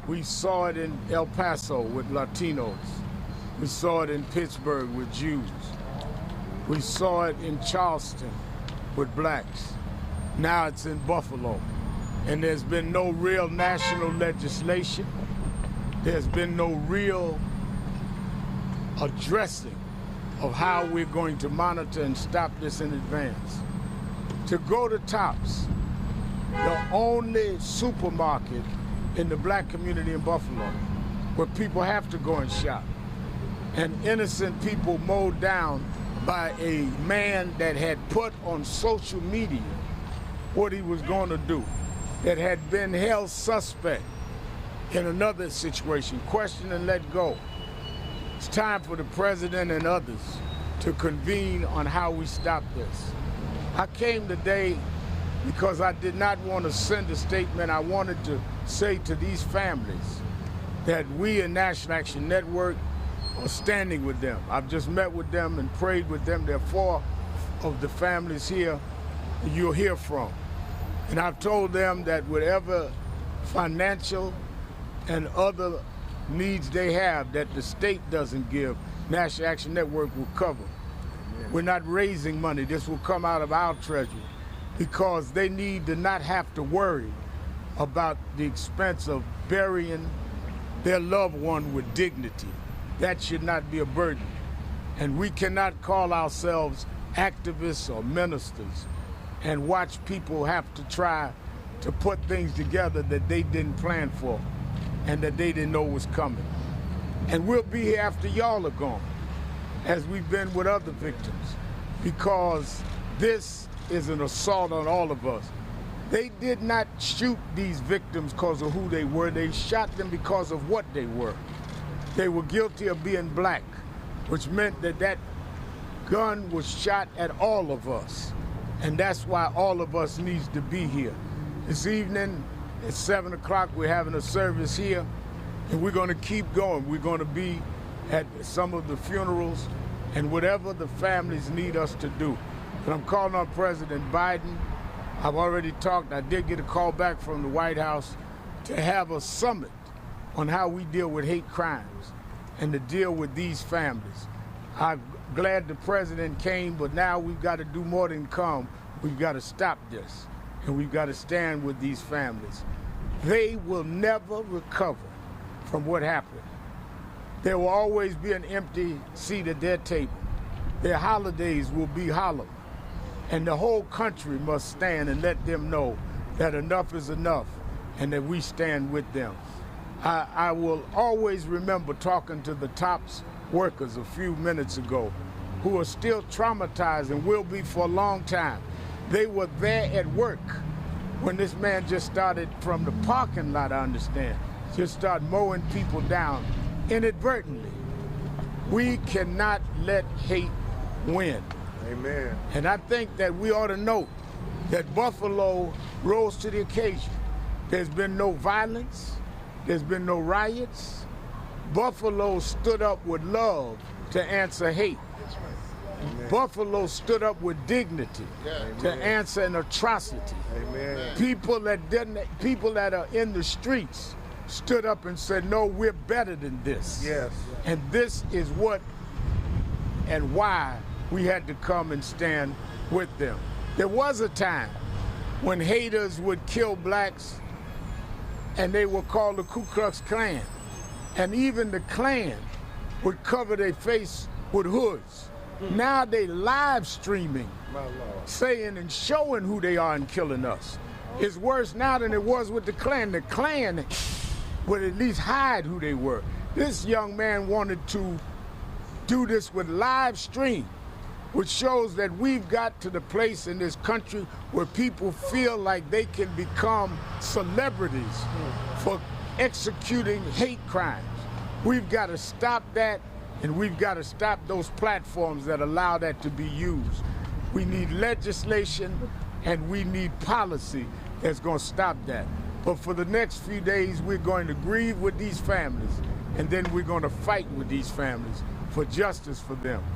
We saw it in El Paso with Latinos. We saw it in Pittsburgh with Jews. We saw it in Charleston with blacks. Now it's in Buffalo. And there's been no real national legislation. There's been no real addressing of how we're going to monitor and stop this in advance. To go to Tops, the only supermarket in the black community in Buffalo where people have to go and shop, and innocent people mowed down by a man that had put on social media what he was going to do, that had been held suspect in another situation, questioned and let go. It's time for the president and others to convene on how we stop this. I came today because I did not want to send a statement. I wanted to say to these families that we in National Action Network are standing with them. I've just met with them and prayed with them. There are 4 of the families here you'll hear from. And I've told them that whatever financial and other needs they have that the state doesn't give, National Action Network will cover. Amen. We're not raising money. This will come out of our treasury because they need to not have to worry about the expense of burying their loved one with dignity. That should not be a burden. And we cannot call ourselves activists or ministers and watch people have to try to put things together that they didn't plan for and that they didn't know was coming. And we'll be here after y'all are gone, as we've been with other victims, because this is an assault on all of us. They did not shoot these victims because of who they were. They shot them because of what they were. They were guilty of being black, which meant that that gun was shot at all of us. And that's why all of us needs to be here. This evening at 7 o'clock, we're having a service here, and we're going to keep going. We're going to be at some of the funerals and whatever the families need us to do. And I'm calling on President Biden. I've already talked. I did get a call back from the White House to have a summit on how we deal with hate crimes and to deal with these families. I'm glad the president came, but now we've got to do more than come. We've got to stop this, and we've got to stand with these families. They will never recover from what happened. There will always be an empty seat at their table. Their holidays will be hollow. And the whole country must stand and let them know that enough is enough and that we stand with them. I will always remember talking to the Tops workers a few minutes ago who are still traumatized and will be for a long time. They were there at work when this man just started from the parking lot, I understand, just started mowing people down inadvertently. We cannot let hate win. Amen. And I think that we ought to note that Buffalo rose to the occasion. There's been no violence. There's been no riots. Buffalo stood up with love to answer hate. Amen. Buffalo stood up with dignity to answer an atrocity. Amen. People that are in the streets stood up and said, no, we're better than this. Yes. And this is what and why we had to come and stand with them. There was a time when haters would kill blacks and they were called the Ku Klux Klan. And even the Klan would cover their face with hoods. Now they live streaming, saying and showing who they are and killing us. It's worse now than it was with the Klan. The Klan would at least hide who they were. This young man wanted to do this with live stream, which shows that we've got to the place in this country where people feel like they can become celebrities for executing hate crimes. We've got to stop that, and we've got to stop those platforms that allow that to be used. We need legislation, and we need policy that's going to stop that. But for the next few days, we're going to grieve with these families, and then we're going to fight with these families for justice for them.